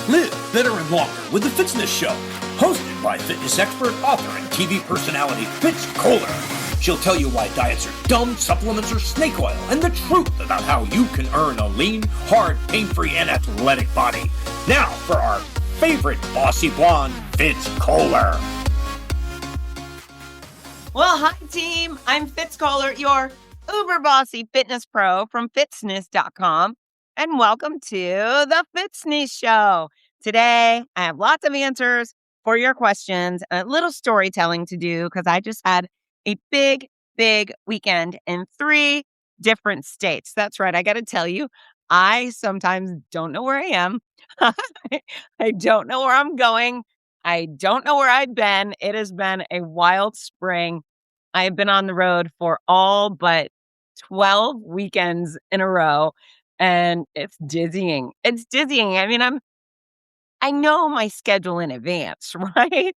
Live better and longer with the Fitzness Show, hosted by fitness expert, author, and TV personality Fitz Koehler. She'll tell you why diets are dumb, supplements are snake oil, and the truth about how you can earn a lean, hard, pain-free, and athletic body. Now for our favorite bossy blonde, Fitz Koehler. Well, hi team. I'm Fitz Koehler, your uber bossy fitness pro from fitzness.com. And welcome to the Fitzness Show. Today, I have lots of answers for your questions and a little storytelling to do because I just had a big weekend in 3 different states. That's right. I got to tell you, I sometimes don't know where I am. I don't know where I'm going. I don't know where I've been. It has been a wild spring. I have been on the road for all but 12 weekends in a row. And it's dizzying. It's dizzying. I mean, I know my schedule in advance, right?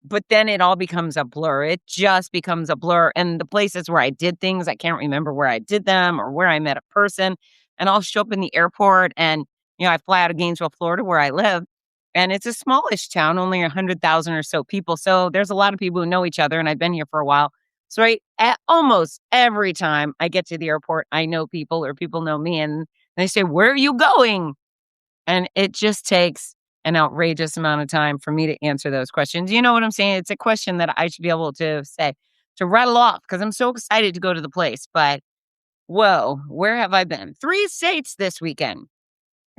But then it all becomes a blur. It just becomes a blur. And the places where I did things, I can't remember where I did them or where I met a person. And I'll show up in the airport and, I fly out of Gainesville, Florida, where I live. And it's a smallish town, only 100,000 or so people. So there's a lot of people who know each other. And I've been here for a while. So almost every time I get to the airport, I know people or people know me. And they say, "Where are you going?" And it just takes an outrageous amount of time for me to answer those questions. You know what I'm saying? It's a question that I should be able to say, to rattle off, because I'm so excited to go to the place. But whoa, where have I been? 3 states this weekend.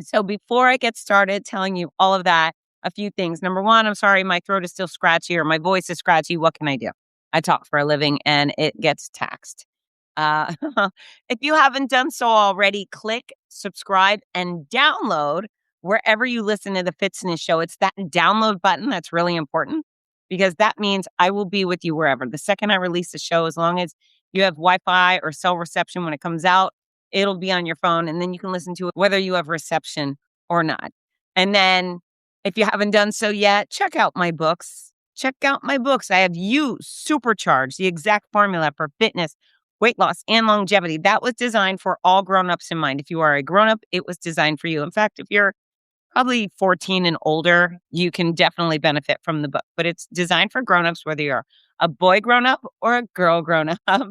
So before I get started telling you all of that, a few things. Number one, I'm sorry, my throat is still scratchy or my voice is scratchy. What can I do? I talk for a living and it gets taxed. If you haven't done so already, click subscribe and download wherever you listen to the Fitzness Show. It's that download button that's really important because that means I will be with you wherever. The second I release the show, as long as you have Wi-Fi or cell reception when it comes out, it'll be on your phone and then you can listen to it whether you have reception or not. And then if you haven't done so yet, check out my books. Check out my books. I have You Supercharged, the exact formula for fitness, weight loss, and longevity. That was designed for all grown-ups in mind. If you are a grown-up, it was designed for you. In fact, if you're probably 14 and older, you can definitely benefit from the book. But it's designed for grown-ups, whether you're a boy grown-up or a girl grown-up,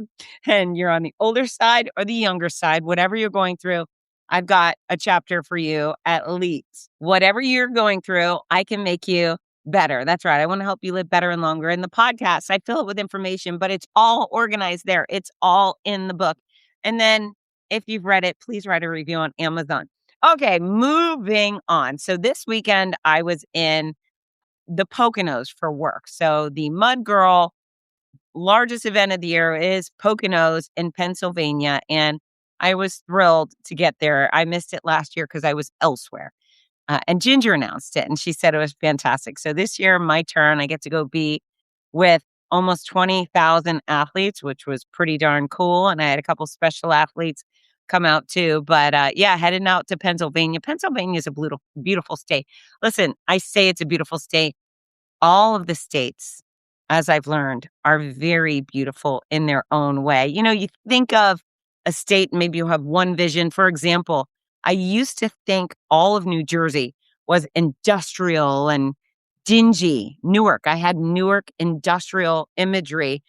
and you're on the older side or the younger side, whatever you're going through, I've got a chapter for you at least. Whatever you're going through, I can make you better. That's right. I want to help you live better and longer. In the podcast, I fill it with information, but it's all organized there. It's all in the book. And then if you've read it, please write a review on Amazon. Okay, moving on. So this weekend, I was in the Poconos for work. So the Mud Girl largest event of the year is Poconos in Pennsylvania. And I was thrilled to get there. I missed it last year because I was elsewhere. And Ginger announced it, and she said it was fantastic. So this year, my turn, I get to go be with almost 20,000 athletes, which was pretty darn cool. And I had a couple special athletes come out too. But heading out to Pennsylvania. Pennsylvania is a beautiful state. Listen, I say it's a beautiful state. All of the states, as I've learned, are very beautiful in their own way. You think of a state, maybe you have one vision. For example, I used to think all of New Jersey was industrial and dingy. Newark, I had Newark industrial imagery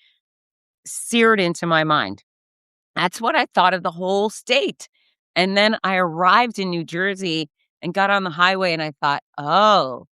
seared into my mind. That's what I thought of the whole state. And then I arrived in New Jersey and got on the highway and I thought, oh,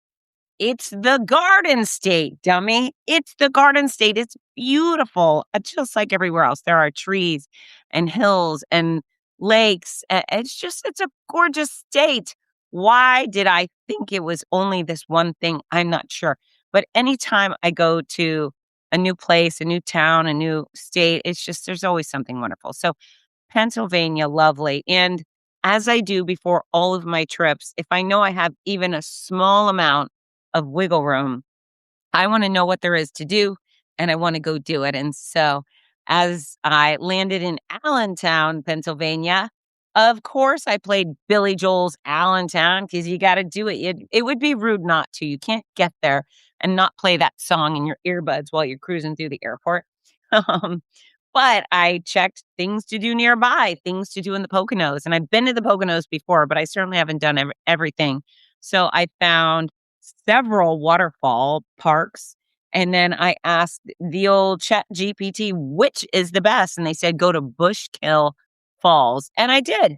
it's the Garden State, dummy. It's the Garden State. It's beautiful, just like everywhere else. There are trees and hills and lakes. It's a gorgeous state. Why did I think it was only this one thing? I'm not sure. But anytime I go to a new place, a new town, a new state, there's always something wonderful. So Pennsylvania, lovely. And as I do before all of my trips, if I know I have even a small amount of wiggle room, I want to know what there is to do and I want to go do it. And so as I landed in Allentown, Pennsylvania, of course, I played Billy Joel's Allentown because you got to do it. It would be rude not to. You can't get there and not play that song in your earbuds while you're cruising through the airport. But I checked things to do nearby, things to do in the Poconos. And I've been to the Poconos before, but I certainly haven't done everything So I found several waterfall parks. And then I asked the old chat GPT, which is the best? And they said, go to Bushkill Falls. And I did.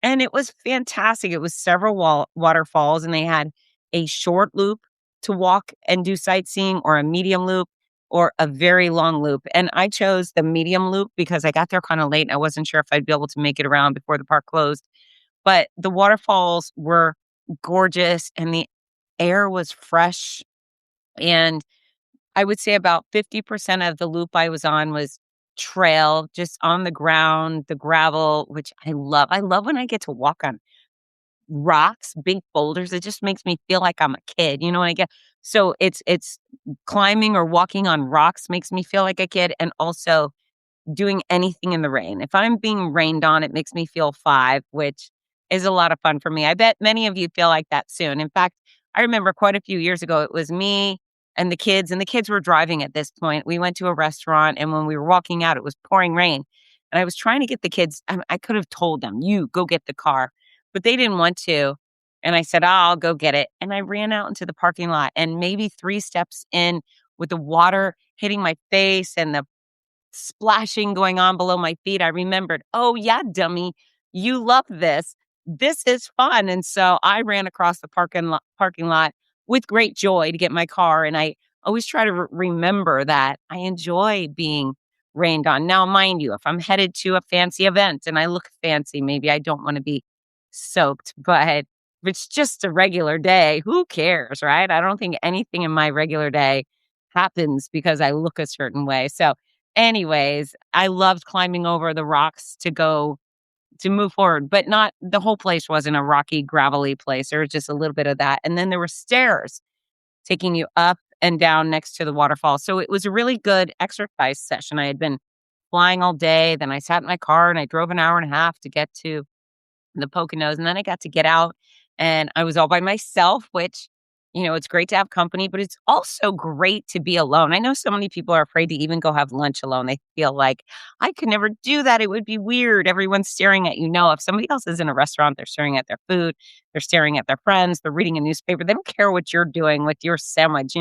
And it was fantastic. It was several waterfalls, and they had a short loop to walk and do sightseeing, or a medium loop, or a very long loop. And I chose the medium loop because I got there kind of late. And I wasn't sure if I'd be able to make it around before the park closed. But the waterfalls were gorgeous, and the air was fresh. And I would say about 50% of the loop I was on was trail, just on the ground, the gravel, which I love. I love when I get to walk on rocks, big boulders. It just makes me feel like I'm a kid, when I get so it's climbing or walking on rocks makes me feel like a kid, and also doing anything in the rain. If I'm being rained on, it makes me feel 5, which is a lot of fun for me. I bet many of you feel like that soon. In fact, I remember quite a few years ago, it was me and the kids were driving at this point. We went to a restaurant, and when we were walking out, it was pouring rain. And I was trying to get the kids, I could have told them, you go get the car, but they didn't want to. And I said, I'll go get it. And I ran out into the parking lot, and maybe 3 steps in, with the water hitting my face and the splashing going on below my feet, I remembered, oh, yeah, dummy, you love this. This is fun. And so I ran across the parking lot with great joy to get my car. And I always try to remember that I enjoy being rained on. Now, mind you, if I'm headed to a fancy event and I look fancy, maybe I don't want to be soaked. But if it's just a regular day, who cares, right? I don't think anything in my regular day happens because I look a certain way. So anyways, I loved climbing over the rocks to move forward, but not the whole place wasn't a rocky, gravelly place. There was just a little bit of that. And then there were stairs taking you up and down next to the waterfall. So it was a really good exercise session. I had been flying all day. Then I sat in my car and I drove an hour and a half to get to the Poconos. And then I got to get out, and I was all by myself, which, it's great to have company, but it's also great to be alone. I know so many people are afraid to even go have lunch alone. They feel like, I could never do that. It would be weird. Everyone's staring at you. No, if somebody else is in a restaurant, they're staring at their food, they're staring at their friends, they're reading a newspaper. They don't care what you're doing with your sandwich.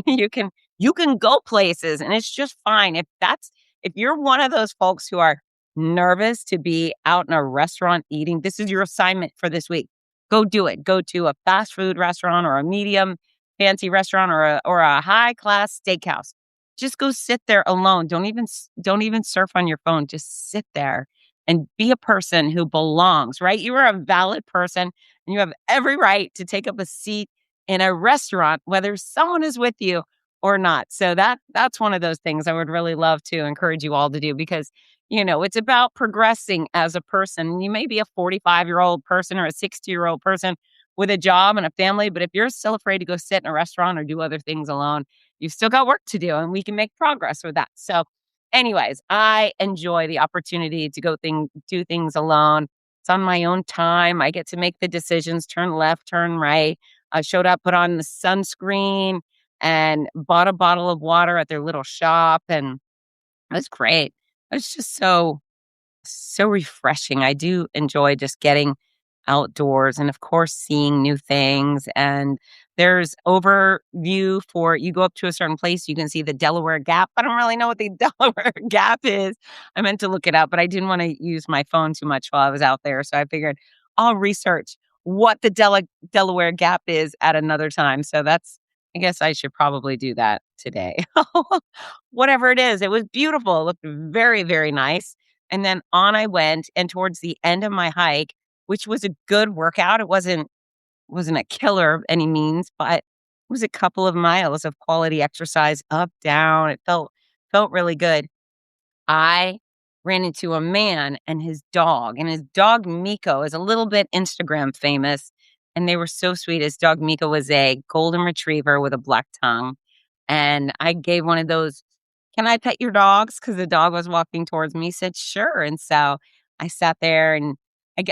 you can you can go places, and it's just fine. If you're one of those folks who are nervous to be out in a restaurant eating, this is your assignment for this week. Go do it. Go to a fast food restaurant, or a medium fancy restaurant, or a high class steakhouse. Just go sit there alone. Don't even surf on your phone. Just sit there and be a person who belongs, right? You are a valid person, and you have every right to take up a seat in a restaurant, whether someone is with you or not. So that's one of those things I would really love to encourage you all to do, because it's about progressing as a person. You may be a 45-year-old person or a 60-year-old person with a job and a family, but if you're still afraid to go sit in a restaurant or do other things alone, you've still got work to do, and we can make progress with that. So anyways, I enjoy the opportunity to do things alone. It's on my own time. I get to make the decisions, turn left, turn right. I showed up, put on the sunscreen, and bought a bottle of water at their little shop, and it was great. It's just so refreshing. I do enjoy just getting outdoors, and of course seeing new things. And there's overview for, you go up to a certain place, you can see the Delaware Gap. I don't really know what the Delaware Gap is. I meant to look it up, but I didn't want to use my phone too much while I was out there. So I figured I'll research what the Delaware Gap is at another time. So I guess I should probably do that today. Whatever it is, it was beautiful. It looked very, very nice. And then on I went, and towards the end of my hike, which was a good workout, it wasn't a killer of any means, but it was a couple of miles of quality exercise, up, down. It felt really good. I ran into a man and his dog Miko is a little bit Instagram famous, and they were so sweet. His dog Miko was a golden retriever with a black tongue, and I gave one of those, "Can I pet your dogs?" Because the dog was walking towards me. He said, "Sure." And so I sat there, and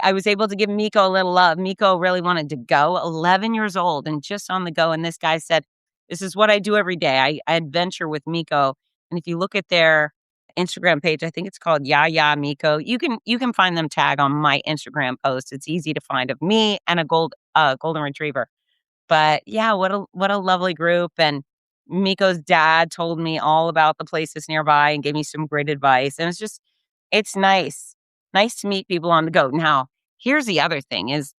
I was able to give Miko a little love. Miko really wanted to go, 11 years old and just on the go. And this guy said, "This is what I do every day. I adventure with Miko." And if you look at their Instagram page. I think it's called Ya Miko. You can find them tag on my Instagram post. It's easy to find of me and a golden retriever. But yeah, what a lovely group. And Miko's dad told me all about the places nearby and gave me some great advice. And it's nice. Nice to meet people on the go. Now, here's the other thing is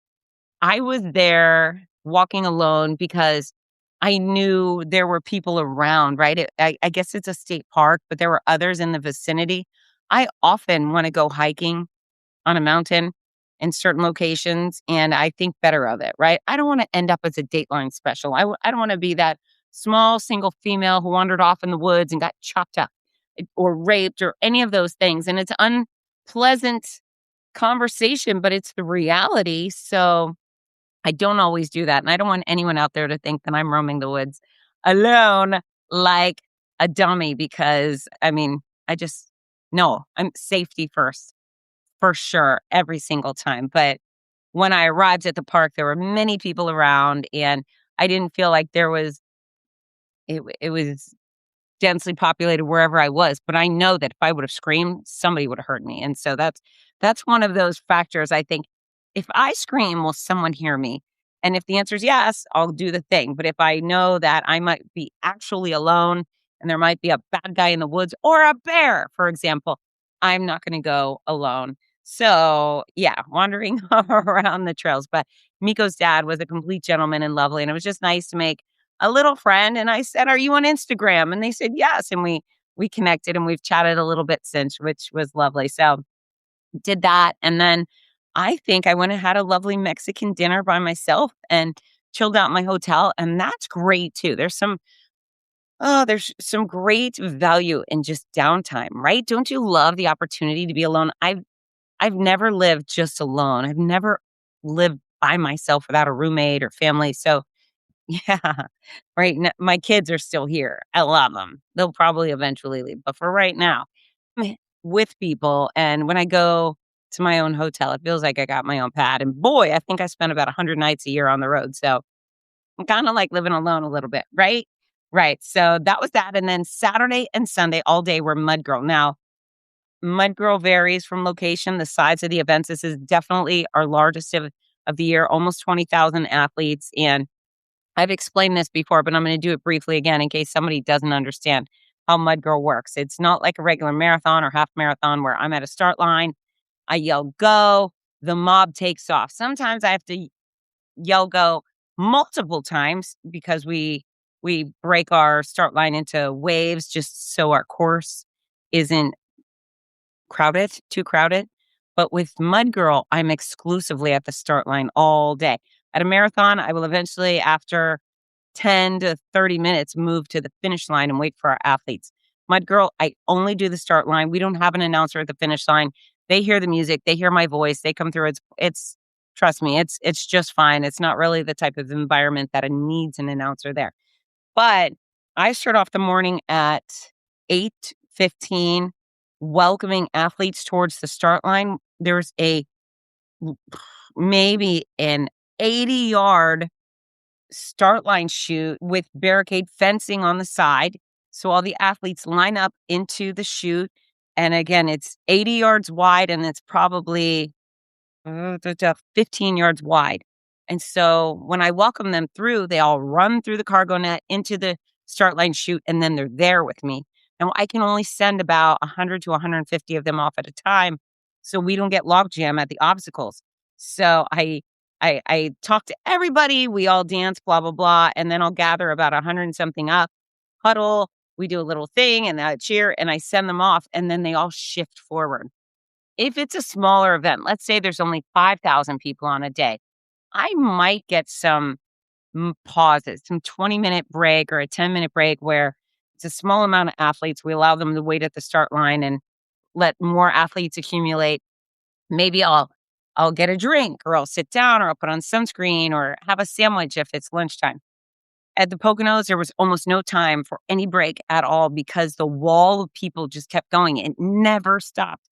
I was there walking alone because I knew there were people around, right? I guess it's a state park, but there were others in the vicinity. I often want to go hiking on a mountain in certain locations, and I think better of it, right? I don't want to end up as a Dateline special. I don't want to be that small single female who wandered off in the woods and got chopped up or raped or any of those things. And it's unpleasant conversation, but it's the reality. So I don't always do that. And I don't want anyone out there to think that I'm roaming the woods alone like a dummy because, I mean, no, I'm safety first for sure every single time. But when I arrived at the park, there were many people around and I didn't feel like it was densely populated wherever I was, but I know that if I would have screamed, somebody would have heard me. And so that's one of those factors. I think if I scream, will someone hear me? And if the answer is yes, I'll do the thing. But if I know that I might be actually alone and there might be a bad guy in the woods or a bear, for example, I'm not going to go alone. So yeah, wandering around the trails. But Miko's dad was a complete gentleman and lovely. And it was just nice to make a little friend. And I said, "Are you on Instagram?" And they said, "Yes." And we connected and we've chatted a little bit since, which was lovely. So did that. And then I think I went and had a lovely Mexican dinner by myself and chilled out in my hotel. And that's great too. There's some great value in just downtime, right? Don't you love the opportunity to be alone? I've never lived just alone. I've never lived by myself without a roommate or family. So yeah, right. My kids are still here. I love them. They'll probably eventually leave. But for right now, I'm with people. And when I go to my own hotel, it feels like I got my own pad. And boy, I think I spend about 100 nights a year on the road. So I'm kind of like living alone a little bit, right? Right. So that was that. And then Saturday and Sunday, all day, were Mud Girl. Now, Mud Girl varies from location, the size of the events. This is definitely our largest of the year, almost 20,000 athletes. And I've explained this before, but I'm going to do it briefly again in case somebody doesn't understand how Mud Girl works. It's not like a regular marathon or half marathon where I'm at a start line, I yell go, the mob takes off. Sometimes I have to yell go multiple times because we break our start line into waves just so our course isn't too crowded. But with Mud Girl, I'm exclusively at the start line all day. At a marathon, I will eventually, after 10 to 30 minutes, move to the finish line and wait for our athletes. Mud Girl, I only do the start line. We don't have an announcer at the finish line. They hear the music, they hear my voice, they come through. It's trust me, it's just fine. It's not really the type of environment that it needs an announcer there. But I start off the morning at 8:15, welcoming athletes towards the start line. There's maybe an 80-yard start line chute with barricade fencing on the side. So all the athletes line up into the chute. And again, it's 80 yards wide and it's probably 15 yards wide. And so when I welcome them through, they all run through the cargo net into the start line chute, and then they're there with me. Now, I can only send about 100 to 150 of them off at a time so we don't get logjam at the obstacles. So I talk to everybody, we all dance, blah, blah, blah, and then I'll gather about 100 and something up, huddle, we do a little thing, and I cheer, and I send them off, and then they all shift forward. If it's a smaller event, let's say there's only 5,000 people on a day, I might get some pauses, some 20-minute break or a 10-minute break where it's a small amount of athletes. We allow them to wait at the start line and let more athletes accumulate. Maybe I'll get a drink or I'll sit down or I'll put on sunscreen or have a sandwich if it's lunchtime. At the Poconos, there was almost no time for any break at all because the wall of people just kept going. It never stopped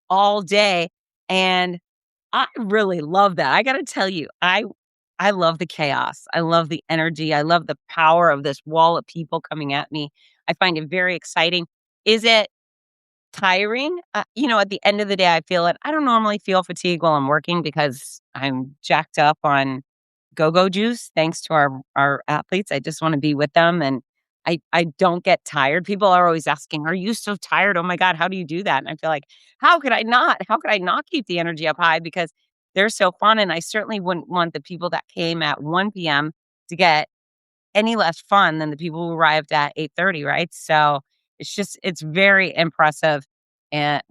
all day. And I really love that. I got to tell you, I love the chaos. I love the energy. I love the power of this wall of people coming at me. I find it very exciting. Is it tiring. At the end of the day, I feel it. I don't normally feel fatigue while I'm working because I'm jacked up on go-go juice, thanks to our athletes. I just want to be with them, and I don't get tired. People are always asking, "Are you so tired? Oh my God, how do you do that?" And I feel like, how could I not? How could I not keep the energy up high? Because they're so fun, and I certainly wouldn't want the people that came at 1 p.m. to get any less fun than the people who arrived at 8:30, right? So it's very impressive, and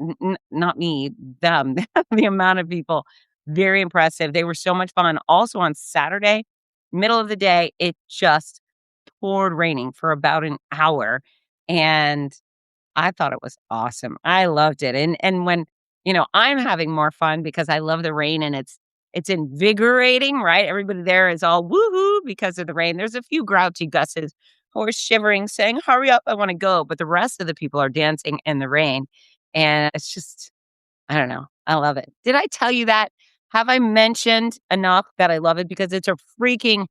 not me, them, the amount of people, very impressive. They were so much fun. Also on Saturday, middle of the day, it just poured raining for about an hour, and I thought it was awesome. I loved it. And when, I'm having more fun because I love the rain and it's invigorating, right? Everybody there is all woohoo because of the rain. There's a few grouchy gusses who are shivering, saying, "Hurry up, I want to go." But the rest of the people are dancing in the rain. And it's just, I don't know. I love it. Did I tell you that? Have I mentioned enough that I love it? Because it's a freaking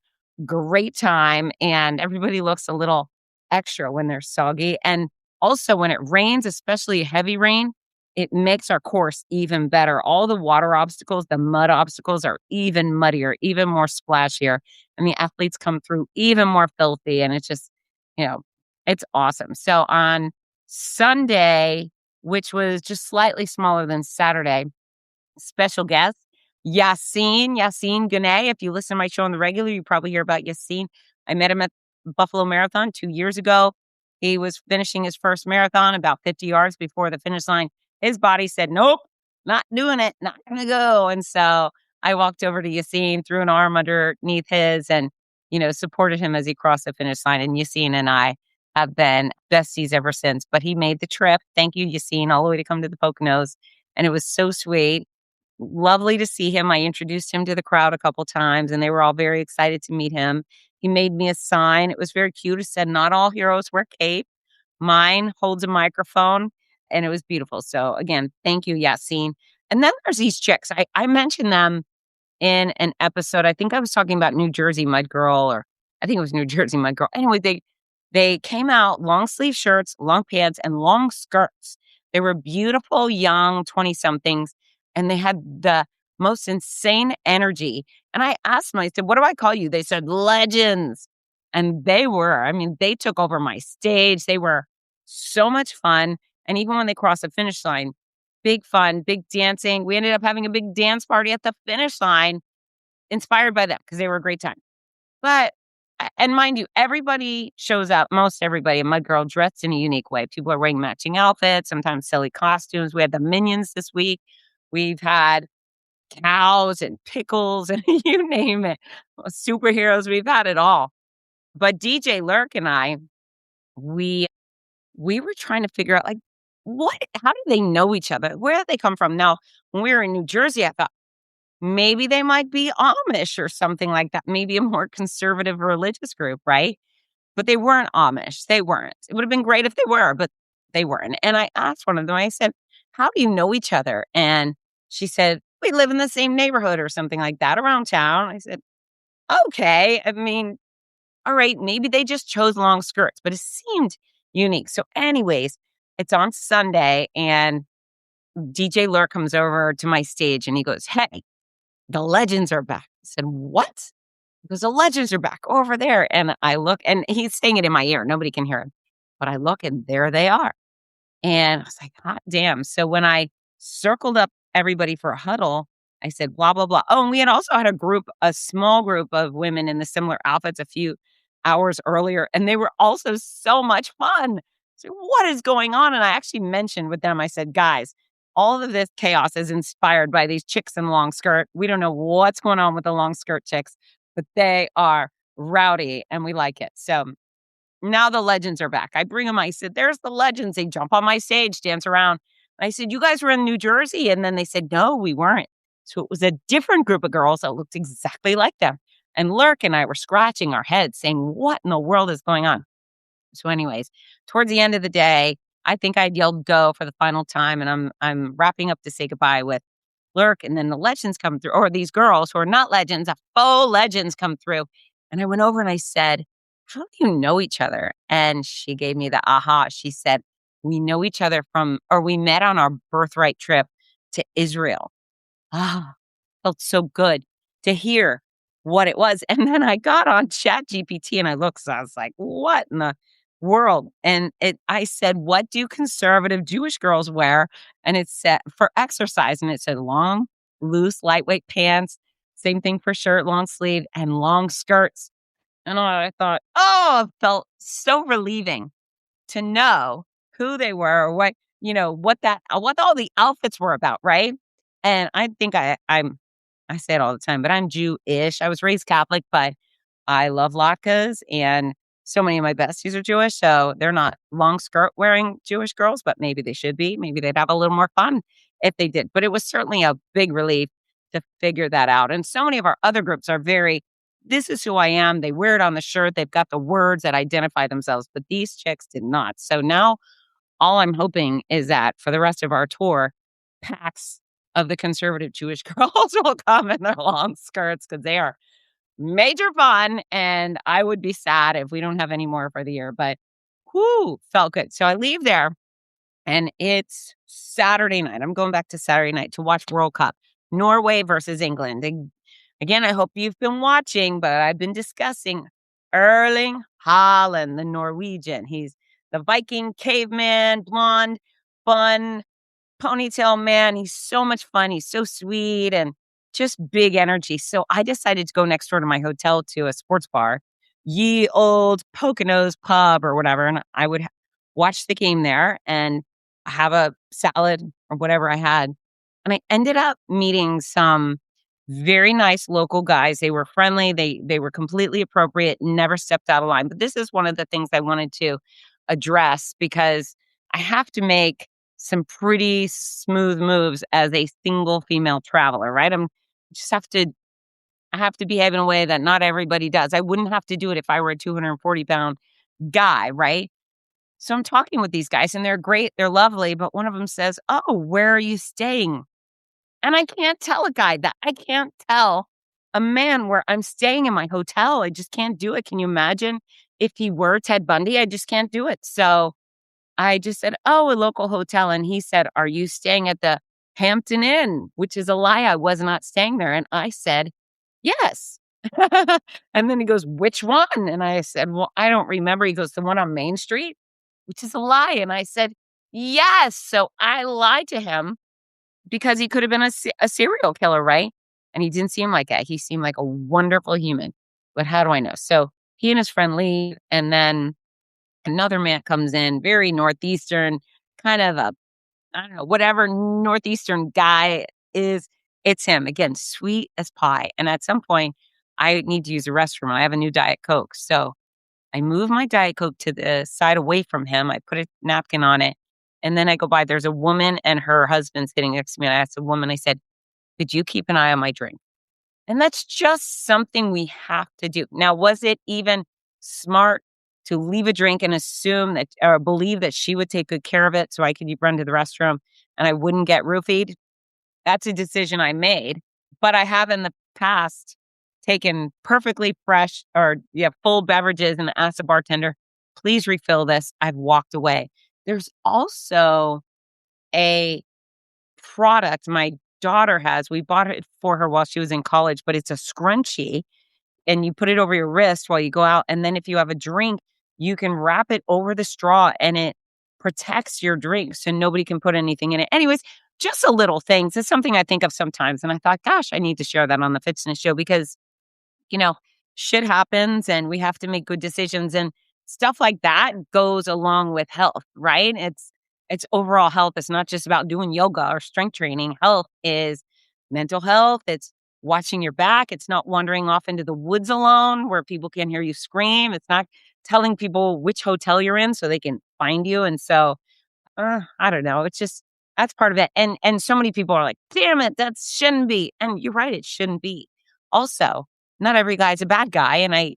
great time and everybody looks a little extra when they're soggy. And also when it rains, especially heavy rain, it makes our course even better. All the water obstacles, the mud obstacles are even muddier, even more splashier. And the athletes come through even more filthy. And it's just, you know, it's awesome. So on Sunday, which was just slightly smaller than Saturday, special guest, Yassine Ghanem. If you listen to my show on the regular, you probably hear about Yassine. I met him at Buffalo Marathon 2 years ago. He was finishing his first marathon about 50 yards before the finish line. His body said, "Nope, not doing it, not going to go." And so I walked over to Yassine, threw an arm underneath his and, supported him as he crossed the finish line. And Yassine and I have been besties ever since. But he made the trip. Thank you, Yassine, all the way to come to the Poconos. And it was so sweet. Lovely to see him. I introduced him to the crowd a couple times, and they were all very excited to meet him. He made me a sign. It was very cute. It said, "Not all heroes wear cape." Mine holds a microphone, and it was beautiful. So again, thank you, Yassine. And then there's these chicks. I mentioned them in an episode. I think I was talking about New Jersey Mud Girl, or I think it was New Jersey Mud Girl. Anyway, they came out long sleeve shirts, long pants, and long skirts. They were beautiful, young 20-somethings, and they had the most insane energy. And I asked them, I said, "What do I call you?" They said, "Legends." And they took over my stage. They were so much fun. And even when they crossed the finish line, big fun, big dancing. We ended up having a big dance party at the finish line, inspired by them because they were a great time. But, and mind you, everybody shows up, most everybody, a Mud Girl dressed in a unique way. People are wearing matching outfits, sometimes silly costumes. We had the Minions this week. We've had cows and pickles and you name it. Superheroes, we've had it all. But DJ Lurk and I, we were trying to figure out, like, how do they know each other? Where did they come from? Now, when we were in New Jersey, I thought maybe they might be Amish or something like that, maybe a more conservative religious group, right? But they weren't Amish. They weren't. It would have been great if they were, but they weren't. And I asked one of them, I said, "How do you know each other?" And she said, "We live in the same neighborhood," or something like that, around town. I said, "Okay. I mean, all right, maybe they just chose long skirts," but it seemed unique. So anyways, it's on Sunday and DJ Lurk comes over to my stage and he goes, "Hey, the Legends are back." I said, "What?" He goes, "The Legends are back over there." And I look, and he's saying it in my ear. Nobody can hear him. But I look and there they are. And I was like, hot damn. So when I circled up everybody for a huddle, I said, blah, blah, blah. Oh, and we had also had a small group of women in the similar outfits a few hours earlier. And they were also so much fun. So what is going on? And I actually mentioned with them, I said, "Guys, all of this chaos is inspired by these chicks in long skirt. We don't know what's going on with the long skirt chicks, but they are rowdy and we like it." So now the Legends are back. I bring them. I said, "There's the Legends." They jump on my stage, dance around. I said, "You guys were in New Jersey?" And then they said, "No, we weren't." So it was a different group of girls that looked exactly like them. And Lurk and I were scratching our heads saying, what in the world is going on? So anyways, towards the end of the day, I think I'd yelled go for the final time. And I'm wrapping up to say goodbye with Lurk. And then the Legends come through, or these girls who are not legends, a faux Legends come through. And I went over and I said, "How do you know each other?" And she gave me the aha. She said, we know each other we met on our birthright trip to Israel. Ah, felt so good to hear what it was. And then I got on Chat GPT and I looked, so I was like, what in the world? And I said, what do conservative Jewish girls wear? And it said for exercise, and it said long, loose, lightweight pants, same thing for shirt, long sleeve, and long skirts. And I thought, oh, it felt so relieving to know who they were, or what all the outfits were about, right? And I think I say it all the time, but I'm Jewish. I was raised Catholic, but I love latkes, and so many of my besties are Jewish, so they're not long skirt wearing Jewish girls, but maybe they should be. Maybe they'd have a little more fun if they did. But it was certainly a big relief to figure that out. And so many of our other groups are this is who I am. They wear it on the shirt. They've got the words that identify themselves, but these chicks did not. So now all I'm hoping is that for the rest of our tour, packs of the conservative Jewish girls will come in their long skirts because they are major fun. And I would be sad if we don't have any more for the year, but felt good. So I leave there and it's Saturday night. I'm going back to Saturday night to watch World Cup, Norway versus England. Again, I hope you've been watching, but I've been discussing Erling Haaland, the Norwegian. He's the Viking caveman, blonde, fun, ponytail man. He's so much fun. He's so sweet and just big energy. So I decided to go next door to my hotel to a sports bar, Ye Old Poconos Pub or whatever. And I would watch the game there and have a salad or whatever I had. And I ended up meeting some very nice local guys. They were friendly. They were completely appropriate, never stepped out of line. But this is one of the things I wanted to address because I have to make some pretty smooth moves as a single female traveler, right? I have to behave in a way that not everybody does. I wouldn't have to do it if I were a 240-pound guy, right? So I'm talking with these guys and they're great. They're lovely. But one of them says, oh, where are you staying? And I can't tell a guy that. I can't tell a man where I'm staying in my hotel. I just can't do it. Can you imagine if he were Ted Bundy? I just can't do it. So I just said, oh, a local hotel. And he said, are you staying at the Hampton Inn? Which is a lie. I was not staying there. And I said, yes. And then he goes, which one? And I said, well, I don't remember. He goes, the one on Main Street, which is a lie. And I said, yes. So I lied to him because he could have been a serial killer, right? And he didn't seem like that. He seemed like a wonderful human. But how do I know? So he and his friend leave, and then another man comes in, very Northeastern, kind of I don't know, whatever Northeastern guy is, it's him. Again, sweet as pie. And at some point, I need to use the restroom. I have a new Diet Coke. So I move my Diet Coke to the side away from him. I put a napkin on it. And then I go by. There's a woman and her husband sitting next to me. And I asked the woman, I said, could you keep an eye on my drink? And that's just something we have to do. Now, was it even smart to leave a drink and assume that or believe that she would take good care of it so I could run to the restroom and I wouldn't get roofied? That's a decision I made. But I have in the past taken perfectly fresh or full beverages and asked the bartender, please refill this. I've walked away. There's also a product my daughter has. We bought it for her while she was in college, but it's a scrunchie and you put it over your wrist while you go out. And then if you have a drink, you can wrap it over the straw and it protects your drink so nobody can put anything in it. Anyways, just a little things. It's something I think of sometimes. And I thought, gosh, I need to share that on the Fitzness Show because, shit happens and we have to make good decisions. And stuff like that goes along with health, right? It's overall health. It's not just about doing yoga or strength training. Health is mental health. It's watching your back. It's not wandering off into the woods alone where people can hear you scream. It's not telling people which hotel you're in so they can find you. And so, I don't know. It's just, that's part of it. And so many people are like, damn it, that shouldn't be. And you're right, it shouldn't be. Also, not every guy's a bad guy. And I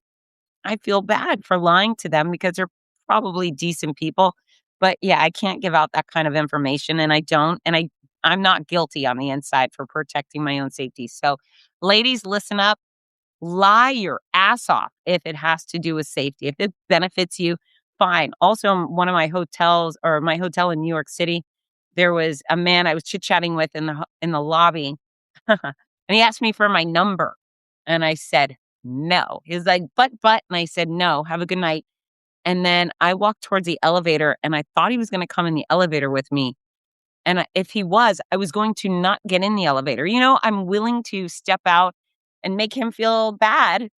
feel bad for lying to them because they're probably decent people. But yeah, I can't give out that kind of information and I don't. And I'm not guilty on the inside for protecting my own safety. So ladies, listen up, lie your ass off if it has to do with safety. If it benefits you, fine. Also, one of my hotels or my hotel in New York City, there was a man I was chit-chatting with in the lobby, and he asked me for my number, and I said, "No." He was like, "But," and I said, "No, have a good night." And then I walked towards the elevator, and I thought he was gonna come in the elevator with me, and if he was, I was going to not get in the elevator. I'm willing to step out and make him feel bad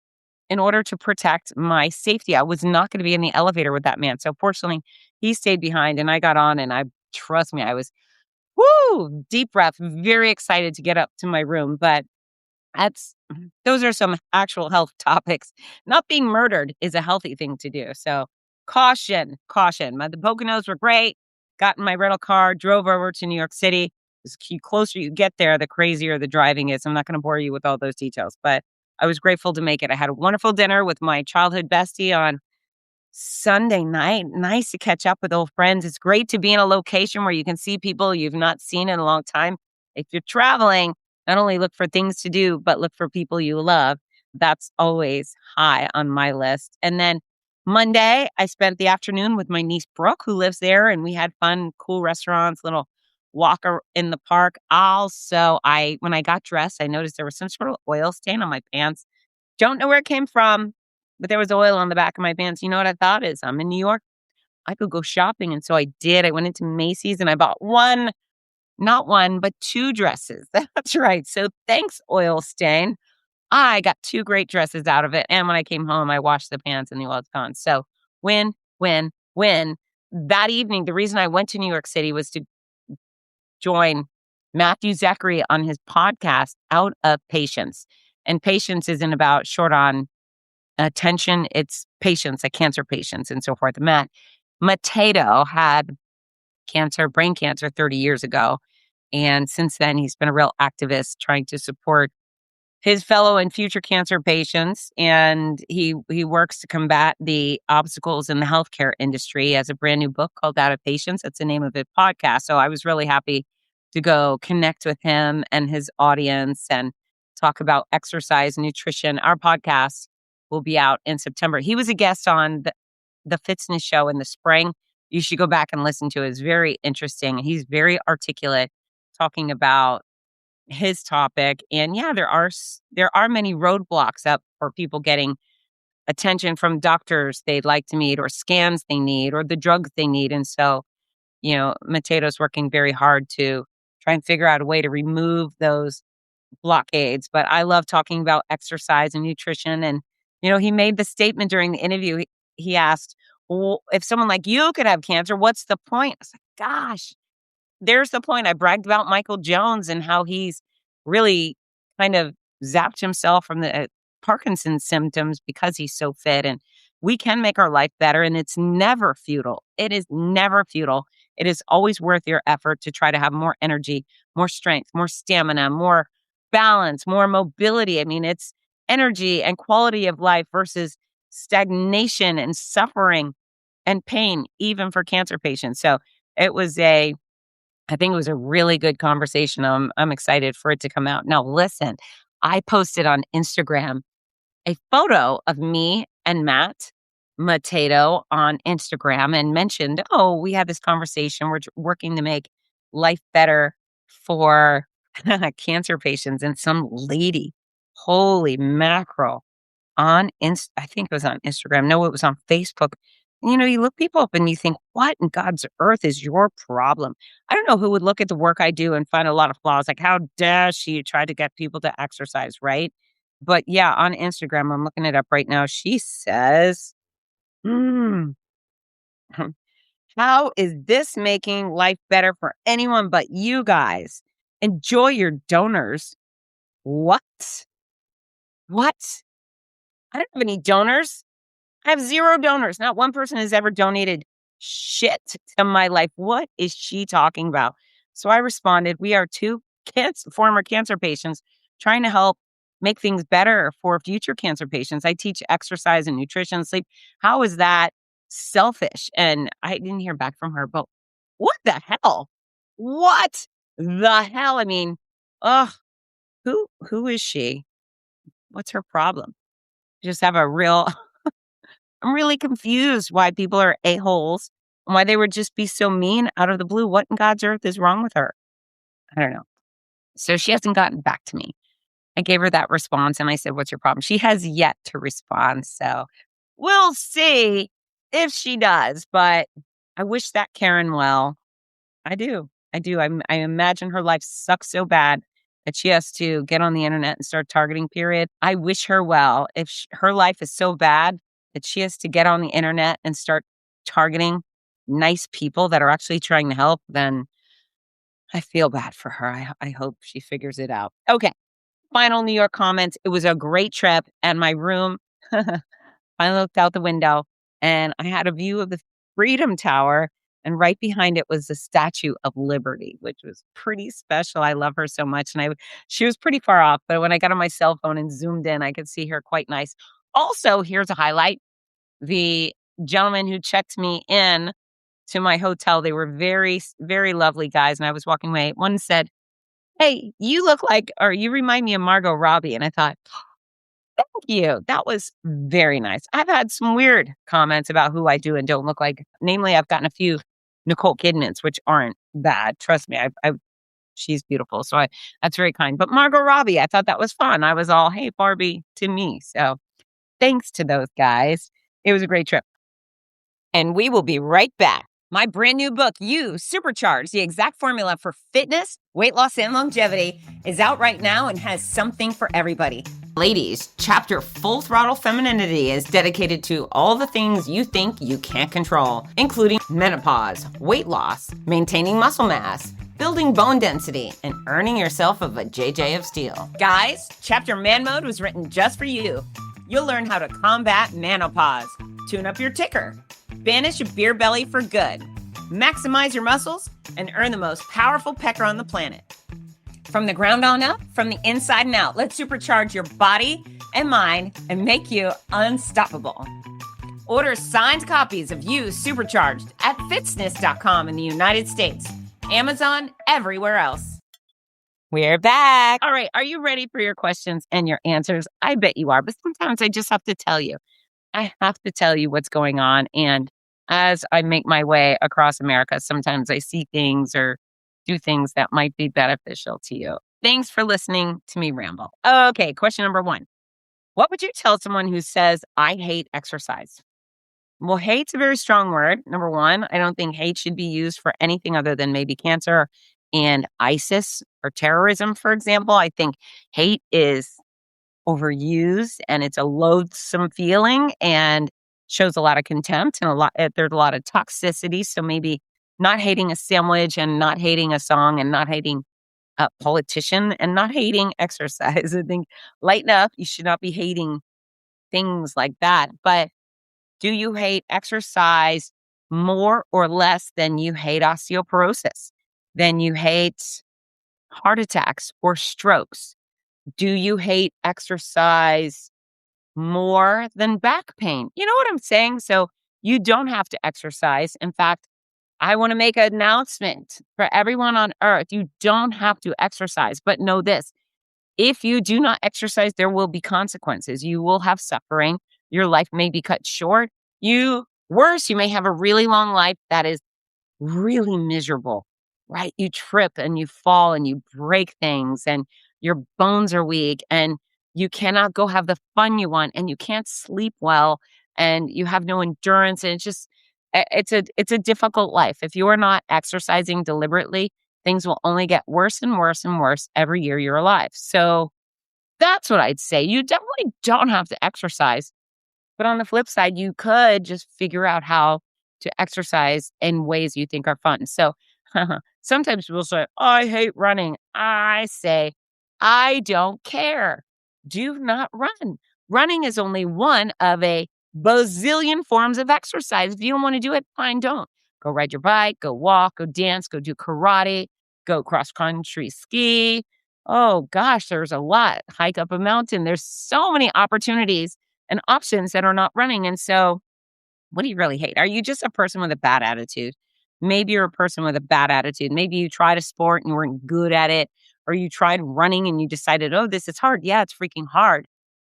in order to protect my safety. I was not gonna be in the elevator with that man. So fortunately, he stayed behind and I got on and trust me, I was, woo, deep breath, very excited to get up to my room. But those are some actual health topics. Not being murdered is a healthy thing to do. So caution, caution. The Poconos were great. Got in my rental car, drove over to New York City. The closer you get there, the crazier the driving is. I'm not going to bore you with all those details, but I was grateful to make it. I had a wonderful dinner with my childhood bestie on Sunday night. Nice to catch up with old friends. It's great to be in a location where you can see people you've not seen in a long time. If you're traveling, not only look for things to do, but look for people you love. That's always high on my list. And then Monday, I spent the afternoon with my niece Brooke, who lives there, and we had fun, cool restaurants, little in the park. Also, when I got dressed, I noticed there was some sort of oil stain on my pants. Don't know where it came from, but there was oil on the back of my pants. You know what I thought is I'm in New York. I could go shopping. And so I did. I went into Macy's and I bought not one, but two dresses. That's right. So thanks, oil stain. I got two great dresses out of it. And when I came home, I washed the pants and the oil's gone. So win, win, win. That evening, the reason I went to New York City was to join Matthew Zachary on his podcast, Out of Patience. And patience isn't about short on attention. It's patients, like cancer patients and so forth. Mateo had brain cancer 30 years ago. And since then, he's been a real activist trying to support his fellow and future cancer patients. And he works to combat the obstacles in the healthcare industry. He has a brand new book called Out of Patience. That's the name of his podcast. So I was really happy to go connect with him and his audience and talk about exercise and nutrition. Our podcast will be out in September. He was a guest on the Fitzness show in the spring. You should go back and listen to it. It's very interesting. He's very articulate talking about his topic. And yeah, there are many roadblocks up for people getting attention from doctors they'd like to meet or scans they need or the drugs they need. And so, Mateo's working very hard to try and figure out a way to remove those blockades. But I love talking about exercise and nutrition. And, he made the statement during the interview. He asked, well, if someone like you could have cancer, what's the point? I was like, gosh, there's the point. I bragged about Michael Jones and how he's really kind of zapped himself from the Parkinson's symptoms because he's so fit. And we can make our life better. And it's never futile. It is never futile. It is always worth your effort to try to have more energy, more strength, more stamina, more balance, more mobility. I mean, it's energy and quality of life versus stagnation and suffering and pain, even for cancer patients. So I think it was a really good conversation. I'm excited for it to come out. Now, listen, I posted on Instagram a photo of me and Mateo on Instagram and mentioned, we had this conversation. We're working to make life better for cancer patients. And some lady, holy mackerel, I think it was on Instagram. No, it was on Facebook. You look people up and you think, what in God's earth is your problem? I don't know who would look at the work I do and find a lot of flaws. Like, how dare she try to get people to exercise, right? But yeah, on Instagram, I'm looking it up right now. She says, "Hmm, how is this making life better for anyone but you guys? Enjoy your donors." What? What? I don't have any donors. I have 0 donors. Not one person has ever donated shit to my life. What is she talking about? So I responded, we are two former cancer patients trying to help make things better for future cancer patients. I teach exercise and nutrition, sleep. How is that selfish? And I didn't hear back from her, but what the hell? What the hell? I mean, who is she? What's her problem? Just have a real I'm really confused why people are a-holes and why they would just be so mean out of the blue. What in God's earth is wrong with her? I don't know. So she hasn't gotten back to me. I gave her that response and I said, what's your problem? She has yet to respond. So we'll see if she does. But I wish that Karen well. I do. I imagine her life sucks so bad that she has to get on the internet and start targeting, period. I wish her well. If her life is so bad that she has to get on the internet and start targeting nice people that are actually trying to help, then I feel bad for her. I hope she figures it out. Okay. Final New York comments. It was a great trip, and my room, I looked out the window and I had a view of the Freedom Tower, and right behind it was the Statue of Liberty, which was pretty special. I love her so much. And she was pretty far off, but when I got on my cell phone and zoomed in, I could see her quite nice. Also, here's a highlight. The gentleman who checked me in to my hotel, they were very, very lovely guys. And I was walking away. One said, "Hey, you look like, or you remind me of Margot Robbie." And I thought, thank you. That was very nice. I've had some weird comments about who I do and don't look like. Namely, I've gotten a few Nicole Kidmans, which aren't bad. Trust me, she's beautiful. So that's very kind. But Margot Robbie, I thought that was fun. I was all, hey, Barbie to me. So thanks to those guys. It was a great trip. And we will be right back. My brand new book, You Supercharge, the exact formula for fitness, weight loss, and longevity, is out right now and has something for everybody. Ladies, chapter Full Throttle Femininity is dedicated to all the things you think you can't control, including menopause, weight loss, maintaining muscle mass, building bone density, and earning yourself a JJ of steel. Guys, chapter Man Mode was written just for you. You'll learn how to combat menopause, tune up your ticker, banish a beer belly for good, maximize your muscles, and earn the most powerful pecker on the planet. From the ground on up, from the inside and out, let's supercharge your body and mind and make you unstoppable. Order signed copies of You Supercharged at fitzness.com in the United States, Amazon, everywhere else. We're back. All right. Are you ready for your questions and your answers? I bet you are, but sometimes I just have to tell you. I have to tell you what's going on. And as I make my way across America, sometimes I see things or do things that might be beneficial to you. Thanks for listening to me ramble. Okay, question number 1. What would you tell someone who says, I hate exercise? Well, hate's a very strong word. Number 1, I don't think hate should be used for anything other than maybe cancer and ISIS or terrorism, for example. I think hate is overused and it's a loathsome feeling and shows a lot of contempt and there's a lot of toxicity. So maybe not hating a sandwich and not hating a song and not hating a politician and not hating exercise. I think lighten up. You should not be hating things like that. But do you hate exercise more or less than you hate osteoporosis? Than you hate heart attacks or strokes? Do you hate exercise more than back pain? You know what I'm saying? So you don't have to exercise. In fact, I want to make an announcement for everyone on earth. You don't have to exercise, but know this. If you do not exercise, there will be consequences. You will have suffering. Your life may be cut short. Worse, you may have a really long life that is really miserable, right? You trip and you fall and you break things and your bones are weak and you cannot go have the fun you want and you can't sleep well and you have no endurance. And it's a difficult life. If you are not exercising deliberately, things will only get worse and worse and worse every year you're alive. So that's what I'd say. You definitely don't have to exercise. But on the flip side, you could just figure out how to exercise in ways you think are fun. So sometimes people say, I hate running. I say, I don't care. Do not run. Running is only one of a bazillion forms of exercise. If you don't want to do it, fine, don't. Go ride your bike, go walk, go dance, go do karate, go cross country ski. Oh gosh, there's a lot. Hike up a mountain. There's so many opportunities and options that are not running. And so what do you really hate? Are you just a person with a bad attitude? Maybe you're a person with a bad attitude. Maybe you tried a sport and you weren't good at it, or you tried running and you decided, oh, this is hard. Yeah, it's freaking hard.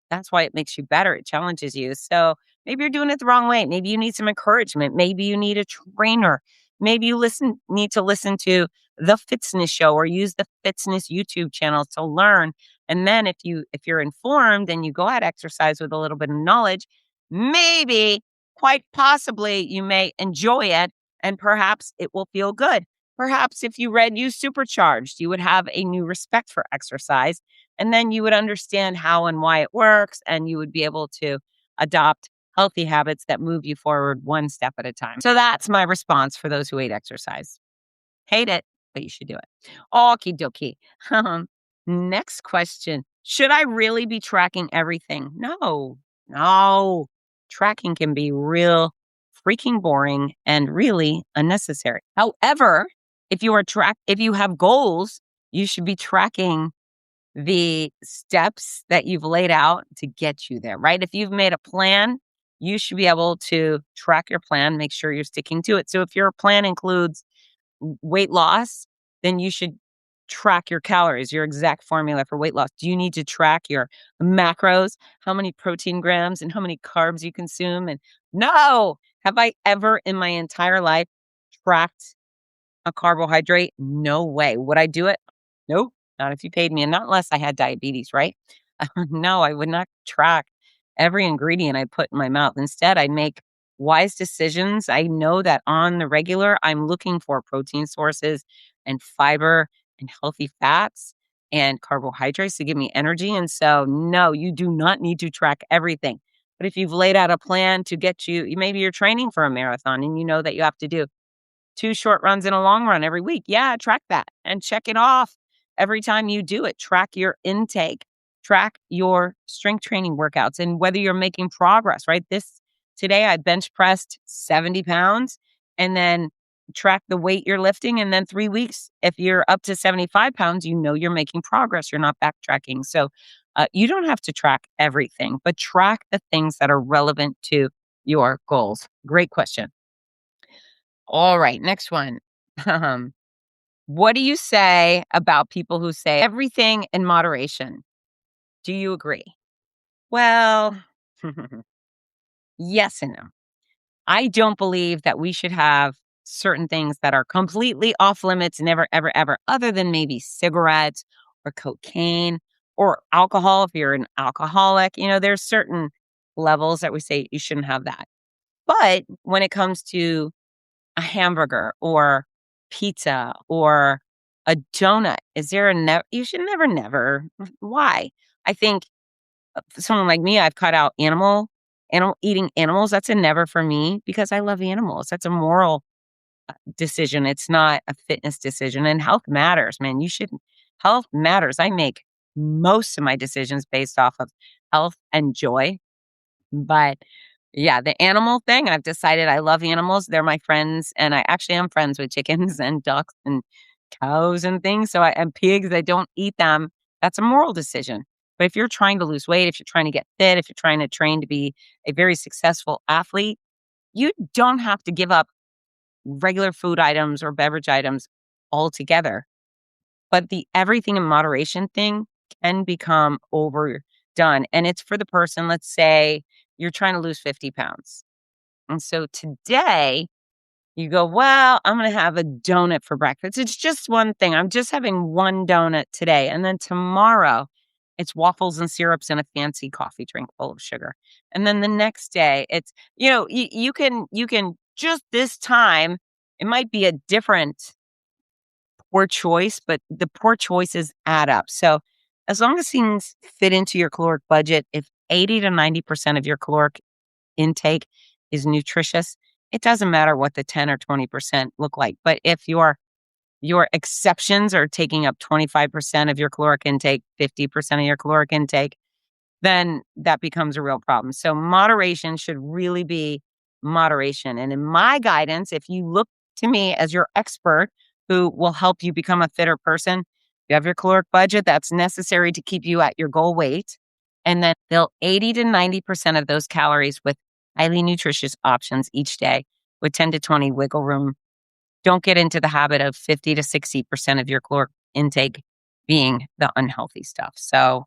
That's why it makes you better. It challenges you. So maybe you're doing it the wrong way. Maybe you need some encouragement. Maybe you need a trainer. Maybe you need to listen to the Fitzness show or use the Fitzness YouTube channel to learn. And then if you're informed and you go out exercise with a little bit of knowledge, maybe quite possibly you may enjoy it and perhaps it will feel good. Perhaps if you read You Supercharged, you would have a new respect for exercise and then you would understand how and why it works and you would be able to adopt healthy habits that move you forward one step at a time. So that's my response for those who hate exercise. Hate it, but you should do it. Okie dokie. Next question. Should I really be tracking everything? No. Tracking can be real freaking boring and really unnecessary. However, if you have goals, you should be tracking the steps that you've laid out to get you there, right? If you've made a plan, you should be able to track your plan, make sure you're sticking to it. So if your plan includes weight loss, then you should track your calories, your exact formula for weight loss. Do you need to track your macros, how many protein grams and how many carbs you consume? And no, have I ever in my entire life tracked a carbohydrate? No way. Would I do it? Nope. Not if you paid me and not unless I had diabetes, right? No, I would not track every ingredient I put in my mouth. Instead, I make wise decisions. I know that on the regular, I'm looking for protein sources and fiber and healthy fats and carbohydrates to give me energy. And so, no, you do not need to track everything. But if you've laid out a plan to get maybe you're training for a marathon and you know that you have to do 2 short runs and a long run every week. Yeah, track that and check it off every time you do it. Track your intake, track your strength training workouts and whether you're making progress, right? Today I bench pressed 70 pounds and then track the weight you're lifting. And then 3 weeks, if you're up to 75 pounds, you know you're making progress. You're not backtracking. So you don't have to track everything, but track the things that are relevant to your goals. Great question. All right, next one. What do you say about people who say everything in moderation? Do you agree? Well, yes and no. I don't believe that we should have certain things that are completely off limits, never, ever, ever, other than maybe cigarettes or cocaine or alcohol. If you're an alcoholic, there's certain levels that we say you shouldn't have that. But when it comes to a hamburger or pizza or a donut, is there you should never. Why? I think someone like me, I've cut out eating animals. That's a never for me because I love animals. That's a moral decision. It's not a fitness decision. And health matters, man. Health matters. I make most of my decisions based off of health and joy. But yeah, the animal thing, I've decided I love animals. They're my friends. And I actually am friends with chickens and ducks and cows and things. And pigs, I don't eat them. That's a moral decision. But if you're trying to lose weight, if you're trying to get fit, if you're trying to train to be a very successful athlete, you don't have to give up regular food items or beverage items altogether. But the everything in moderation thing can become overdone. And it's for the person, let's say you're trying to lose 50 pounds. And so today you go, well, I'm going to have a donut for breakfast. It's just one thing. I'm just having one donut today. And then tomorrow it's waffles and syrups and a fancy coffee drink full of sugar. And then the next day it's, you can just this time, it might be a different poor choice, but the poor choices add up. So as long as things fit into your caloric budget, if 80 to 90% of your caloric intake is nutritious, it doesn't matter what the 10 or 20% look like. But if your exceptions are taking up 25% of your caloric intake, 50% of your caloric intake, then that becomes a real problem. So moderation should really be moderation. And in my guidance, if you look to me as your expert who will help you become a fitter person, you have your caloric budget that's necessary to keep you at your goal weight, and then fill 80 to 90% of those calories with highly nutritious options each day with 10 to 20 wiggle room. Don't get into the habit of 50 to 60% of your caloric intake being the unhealthy stuff. So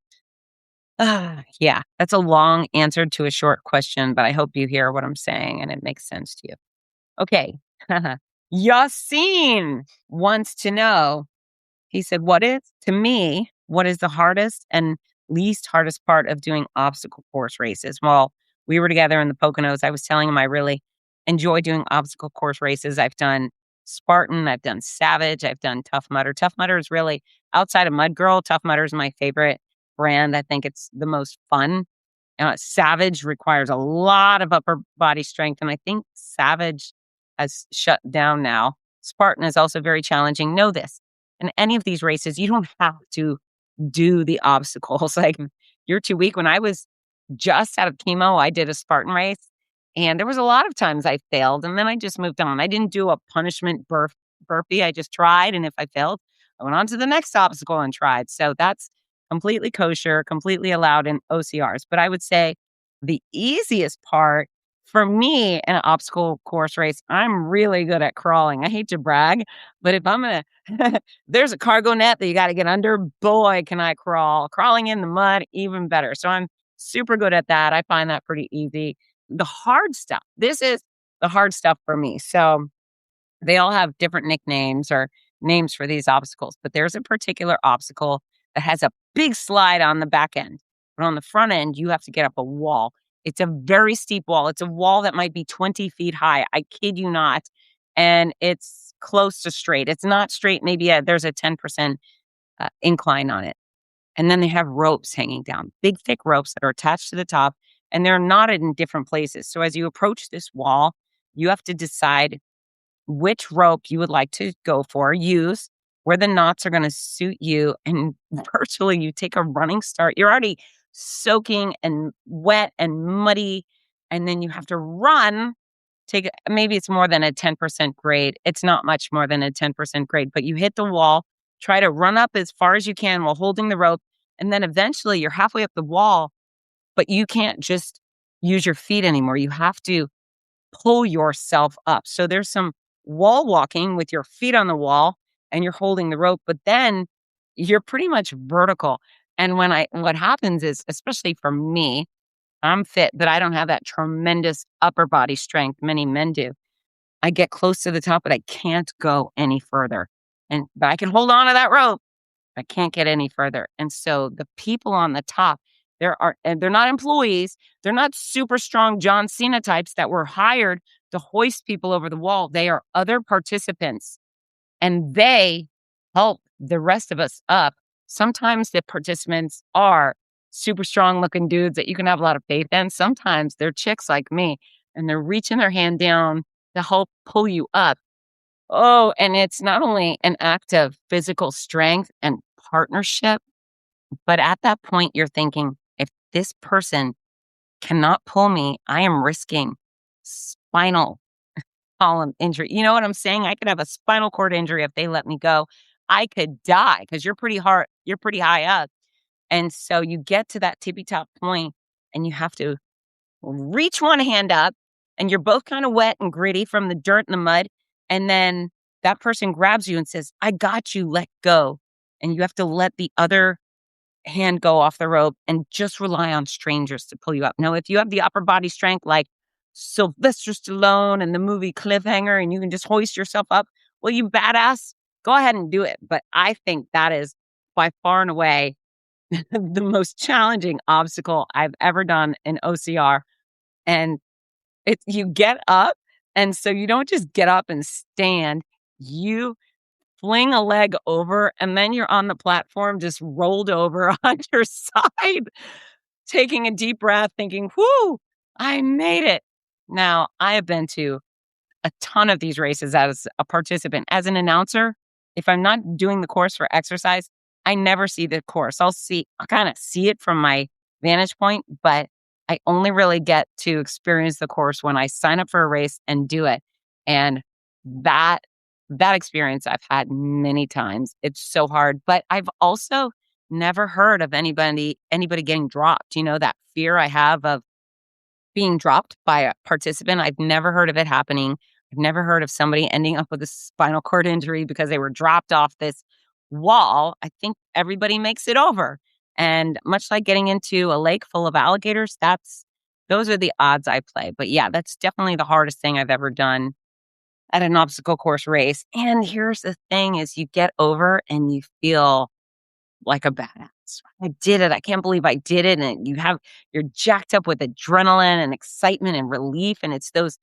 Yeah, that's a long answer to a short question, but I hope you hear what I'm saying and it makes sense to you. Okay. Yassine wants to know, he said, what is the hardest and least hardest part of doing obstacle course races? Well, we were together in the Poconos. I was telling him I really enjoy doing obstacle course races. I've done Spartan, I've done Savage, I've done Tough Mudder. Tough Mudder is really, outside of Mud Girl, Tough Mudder is my favorite brand. I think it's the most fun. Savage requires a lot of upper body strength, and I think Savage has shut down now. Spartan is also very challenging. Know this. In any of these races, you don't have to do the obstacles. Like, you're too weak. When I was just out of chemo, I did a Spartan race, and there was a lot of times I failed, and then I just moved on. I didn't do a punishment burpee. I just tried, and if I failed, I went on to the next obstacle and tried. So that's completely kosher, completely allowed in OCRs. But I would say the easiest part for me in an obstacle course race, I'm really good at crawling. I hate to brag, but if I'm going to, there's a cargo net that you got to get under. Boy, can I crawl. Crawling in the mud, even better. So I'm super good at that. I find that pretty easy. The hard stuff, this is the hard stuff for me. So they all have different nicknames or names for these obstacles, but there's a particular obstacle that has a big slide on the back end. But on the front end, you have to get up a wall. It's a very steep wall. It's a wall that might be 20 feet high. I kid you not. And it's close to straight. It's not straight. Maybe there's a 10% incline on it. And then they have ropes hanging down, big, thick ropes that are attached to the top, and they're knotted in different places. So as you approach this wall, you have to decide which rope you would like to go for, use, where the knots are going to suit you. And virtually you take a running start. You're already soaking and wet and muddy. And then you have to run. Maybe it's more than a 10% grade. It's not much more than a 10% grade, but you hit the wall, try to run up as far as you can while holding the rope. And then eventually you're halfway up the wall, but you can't just use your feet anymore. You have to pull yourself up. So there's some wall walking with your feet on the wall and you're holding the rope, but then you're pretty much vertical. And what happens is, especially for me, I'm fit, but I don't have that tremendous upper body strength many men do. I get close to the top, but I can't go any further. But I can hold on to that rope. I can't get any further. And so the people on the top, and they're not employees. They're not super strong John Cena types that were hired to hoist people over the wall. They are other participants, and they help the rest of us up. Sometimes the participants are super strong looking dudes that you can have a lot of faith in. Sometimes they're chicks like me, and they're reaching their hand down to help pull you up. Oh, and it's not only an act of physical strength and partnership, but at that point, you're thinking, if this person cannot pull me, I am risking spinal column injury. You know what I'm saying? I could have a spinal cord injury if they let me go. I could die because you're pretty high up. And so you get to that tippy top point and you have to reach one hand up, and you're both kind of wet and gritty from the dirt and the mud. And then that person grabs you and says, I got you, let go. And you have to let the other hand go off the rope and just rely on strangers to pull you up. Now, if you have the upper body strength like Sylvester Stallone in the movie Cliffhanger and you can just hoist yourself up, well, you badass, go ahead and do it. But I think that is by far and away the most challenging obstacle I've ever done in OCR. And you get up, and so you don't just get up and stand, you fling a leg over, and then you're on the platform just rolled over on your side, taking a deep breath, thinking, whoo, I made it. Now, I have been to a ton of these races as a participant. As an announcer, if I'm not doing the course for exercise, I never see the course. I'll kind of see it from my vantage point, but I only really get to experience the course when I sign up for a race and do it. And that experience I've had many times. It's so hard, but I've also never heard of anybody getting dropped. You know, that fear I have of being dropped by a participant. I've never heard of it happening. I've never heard of somebody ending up with a spinal cord injury because they were dropped off this wall. I think everybody makes it over. And much like getting into a lake full of alligators, those are the odds I play. But yeah, that's definitely the hardest thing I've ever done at an obstacle course race. And here's the thing is you get over and you feel like a badass. I did it. I can't believe I did it. And you're jacked up with adrenaline and excitement and relief. And it's those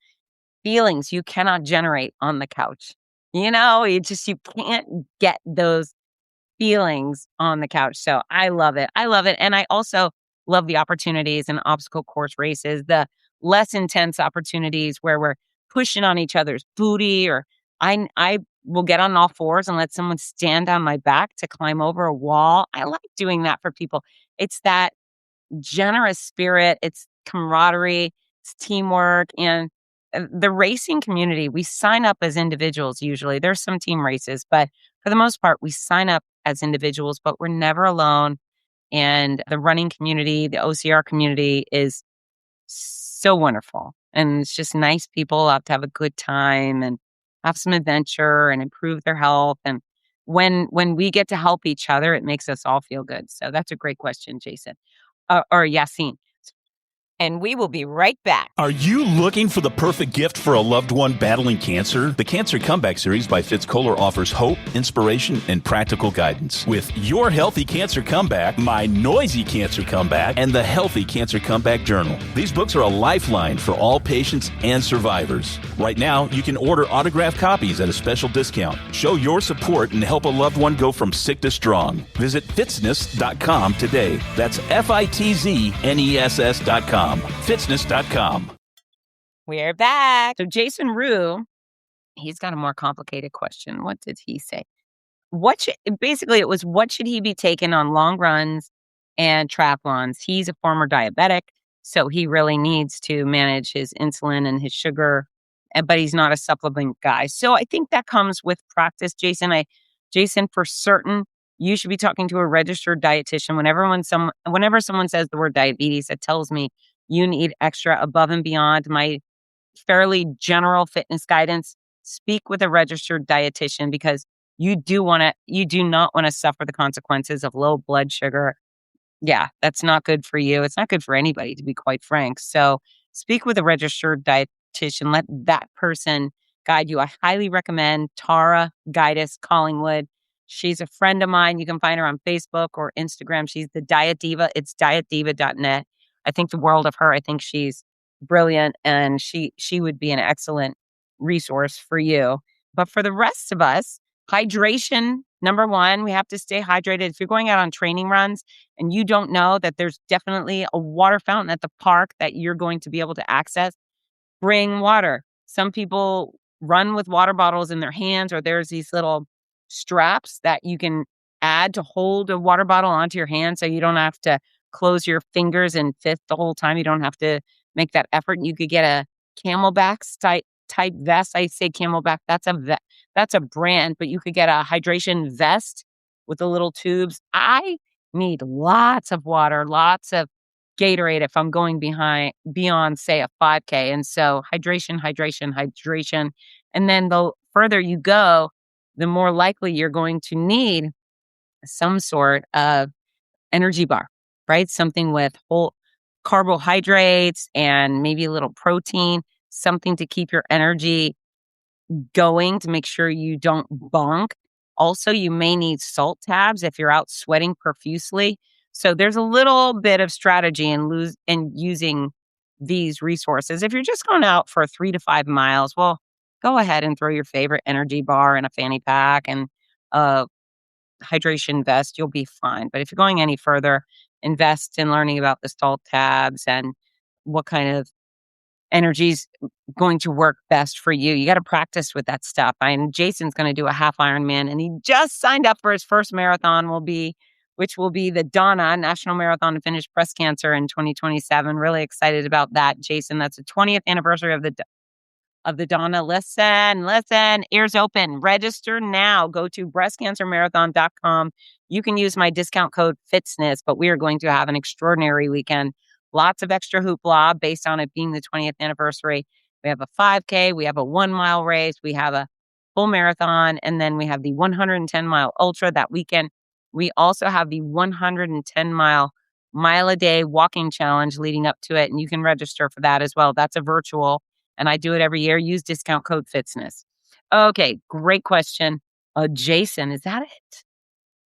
feelings you cannot generate on the couch. You can't get those feelings on the couch. So I love it. I love it. And I also love the opportunities in obstacle course races, the less intense opportunities where we're pushing on each other's booty, or I will get on all fours and let someone stand on my back to climb over a wall. I like doing that for people. It's that generous spirit, it's camaraderie, it's teamwork, and the racing community, we sign up as individuals usually. There's some team races, but for the most part, we sign up as individuals, but we're never alone. And the running community, the OCR community is so wonderful. And it's just nice people out to have a good time and have some adventure and improve their health. And when we get to help each other, it makes us all feel good. So that's a great question, Jason. Or Yassine. And we will be right back. Are you looking for the perfect gift for a loved one battling cancer? The Cancer Comeback Series by Fitz Koehler offers hope, inspiration, and practical guidance. With Your Healthy Cancer Comeback, My Noisy Cancer Comeback, and the Healthy Cancer Comeback Journal. These books are a lifeline for all patients and survivors. Right now, you can order autographed copies at a special discount. Show your support and help a loved one go from sick to strong. Visit fitzness.com today. That's FITZNESS.com. Fitzness.com. We're back. So Jason Rue, he's got a more complicated question. What did he say? What should he be taking on long runs and triathlons? He's a former diabetic, so he really needs to manage his insulin and his sugar, but he's not a supplement guy. So I think that comes with practice, Jason. Jason, for certain, you should be talking to a registered dietitian. Whenever someone says the word diabetes, it tells me you need extra above and beyond my fairly general fitness guidance. Speak with a registered dietitian because you do not want to suffer the consequences of low blood sugar. Yeah, that's not good for you. It's not good for anybody, to be quite frank. So speak with a registered dietitian. Let that person guide you. I highly recommend Tara Guidus Collingwood. She's a friend of mine. You can find her on Facebook or Instagram. She's the Diet Diva. It's dietdiva.net. I think the world of her. I think she's brilliant, and she would be an excellent resource for you. But for the rest of us, hydration, number one, we have to stay hydrated. If you're going out on training runs and you don't know that there's definitely a water fountain at the park that you're going to be able to access, bring water. Some people run with water bottles in their hands, or there's these little straps that you can add to hold a water bottle onto your hand so you don't have to close your fingers and fist the whole time. You don't have to make that effort. You could get a Camelback type vest. I say Camelback. That's a brand, but you could get a hydration vest with the little tubes. I need lots of water, lots of Gatorade if I'm going beyond, say, a 5K. And so hydration. And then the further you go, the more likely you're going to need some sort of energy bar, right? Something with whole carbohydrates and maybe a little protein, something to keep your energy going to make sure you don't bonk. Also, you may need salt tabs if you're out sweating profusely. So there's a little bit of strategy in using these resources. If you're just going out for 3 to 5 miles, well, go ahead and throw your favorite energy bar in a fanny pack and a hydration vest. You'll be fine. But if you're going any further, invest in learning about the salt tabs and what kind of energy's going to work best for you. You got to practice with that stuff. Jason's going to do a half Ironman, and he just signed up for his first marathon, which will be the Donna National Marathon to Finish Breast Cancer in 2027. Really excited about that, Jason. That's the 20th anniversary of the Donna. Listen, ears open. Register now. Go to breastcancermarathon.com. You can use my discount code FITZNESS, but we are going to have an extraordinary weekend. Lots of extra hoopla based on it being the 20th anniversary. We have a 5K, we have a 1 mile race, we have a full marathon, and then we have the 110 mile ultra that weekend. We also have the 110 mile a day walking challenge leading up to it. And you can register for that as well. That's a virtual. And I do it every year. Use discount code Fitzness. Okay, great question. Jason, is that it?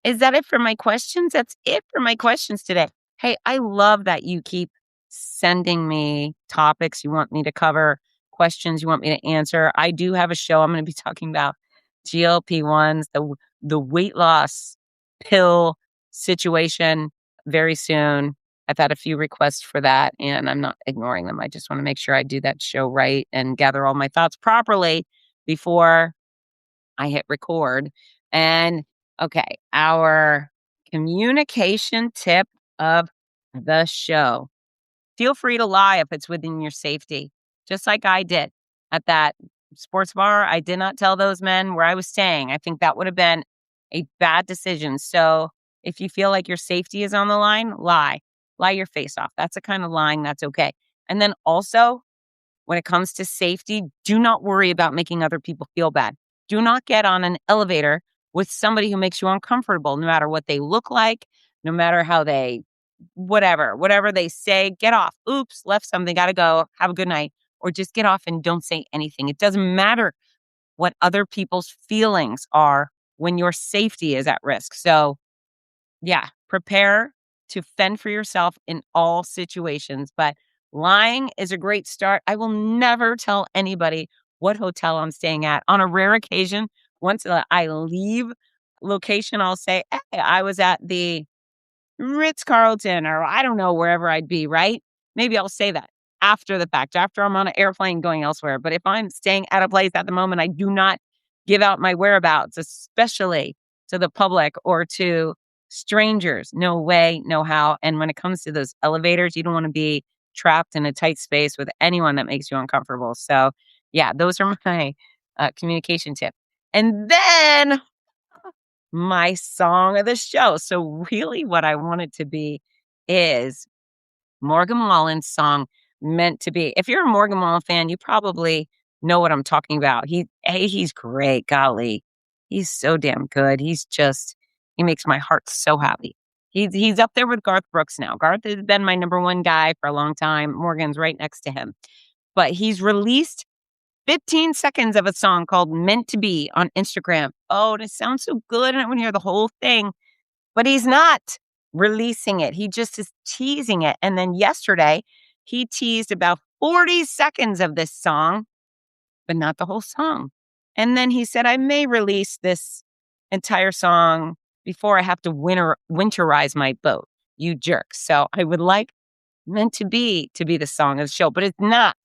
Is that it for my questions? That's it for my questions today. Hey, I love that you keep sending me topics you want me to cover, questions you want me to answer. I do have a show. I'm going to be talking about GLP-1s, the weight loss pill situation very soon. I've had a few requests for that, and I'm not ignoring them. I just want to make sure I do that show right and gather all my thoughts properly before I hit record. And okay, our communication tip of the show. Feel free to lie if it's within your safety, just like I did at that sports bar. I did not tell those men where I was staying. I think that would have been a bad decision. So if you feel like your safety is on the line, lie your face off. That's the kind of lying that's okay. And then also, when it comes to safety, do not worry about making other people feel bad. Do not get on an elevator with somebody who makes you uncomfortable, no matter what they look like, no matter how they, whatever they say, get off. Oops, left something, gotta go, have a good night. Or just get off and don't say anything. It doesn't matter what other people's feelings are when your safety is at risk. So yeah, prepare to fend for yourself in all situations. But lying is a great start. I will never tell anybody what hotel I'm staying at. On a rare occasion, once I leave location, I'll say, hey, I was at the Ritz-Carlton, or I don't know, wherever I'd be, right? Maybe I'll say that after the fact, after I'm on an airplane going elsewhere. But if I'm staying at a place at the moment, I do not give out my whereabouts, especially to the public or to strangers. No way, no how. And when it comes to those elevators, you don't want to be trapped in a tight space with anyone that makes you uncomfortable. So yeah, those are my communication tips. And then my song of the show. So really what I want it to be is Morgan Wallen's song, Meant to Be. If you're a Morgan Wallen fan, you probably know what I'm talking about. He's great. Golly, he's so damn good. He makes my heart so happy. He's up there with Garth Brooks now. Garth has been my number one guy for a long time. Morgan's right next to him. But he's released 15 seconds of a song called Meant to Be on Instagram. Oh, and it sounds so good. And I want to hear the whole thing. But he's not releasing it. He just is teasing it. And then yesterday, he teased about 40 seconds of this song, but not the whole song. And then he said, I may release this entire song before I have to winterize my boat, you jerk. So I would like Meant to Be the song of the show, but it's not.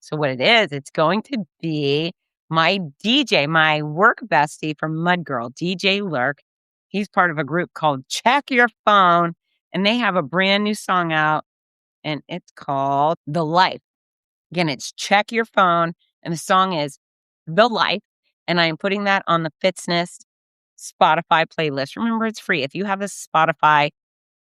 So what it is, it's going to be my DJ, my work bestie from Mud Girl, DJ Lurk. He's part of a group called Check Your Phone, and they have a brand new song out, and it's called The Life. Again, it's Check Your Phone, and the song is The Life, and I am putting that on the Fitzness Spotify playlist. Remember, it's free. If you have a Spotify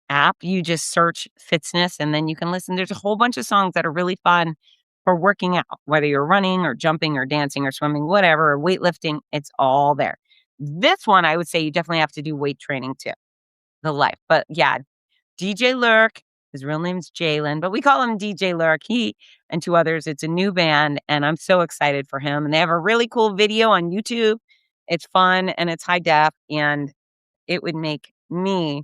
app, you just search Fitzness, and then you can listen. There's a whole bunch of songs that are really fun for working out, whether you're running or jumping or dancing or swimming, whatever, or weightlifting, it's all there. This one, I would say you definitely have to do weight training too, The Life. But yeah, DJ Lurk, his real name's Jalen, but we call him DJ Lurk. He and two others, it's a new band, and I'm so excited for him. And they have a really cool video on YouTube. It's fun, and it's high def, and it would make me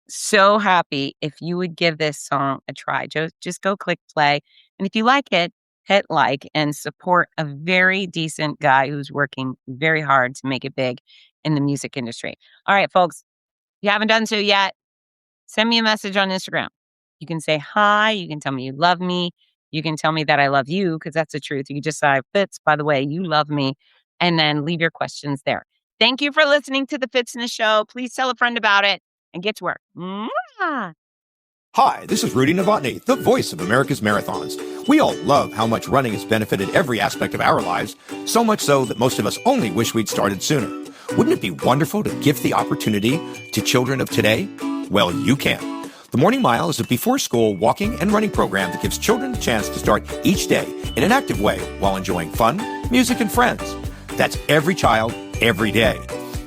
so happy if you would give this song a try. Just go click play. And if you like it, hit like and support a very decent guy who's working very hard to make it big in the music industry. All right, folks, if you haven't done so yet, send me a message on Instagram. You can say hi. You can tell me you love me. You can tell me that I love you, because that's the truth. You can just say, Fitz, by the way, you love me. And then leave your questions there. Thank you for listening to the Fitzness Show. Please tell a friend about it and get to work. Mwah! Hi, this is Rudy Novotny, the voice of America's Marathons. We all love how much running has benefited every aspect of our lives, so much so that most of us only wish we'd started sooner. Wouldn't it be wonderful to give the opportunity to children of today? Well, you can. The Morning Mile is a before-school walking and running program that gives children a chance to start each day in an active way while enjoying fun, music, and friends. That's every child, every day.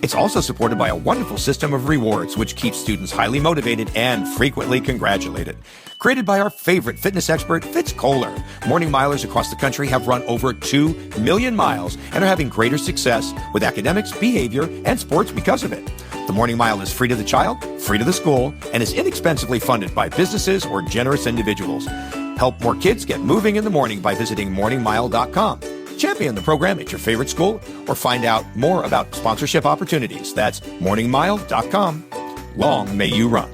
It's also supported by a wonderful system of rewards, which keeps students highly motivated and frequently congratulated. Created by our favorite fitness expert, Fitz Koehler, morning milers across the country have run over 2 million miles and are having greater success with academics, behavior, and sports because of it. The Morning Mile is free to the child, free to the school, and is inexpensively funded by businesses or generous individuals. Help more kids get moving in the morning by visiting morningmile.com. Champion the program at your favorite school or find out more about sponsorship opportunities. That's morningmile.com. Long may you run.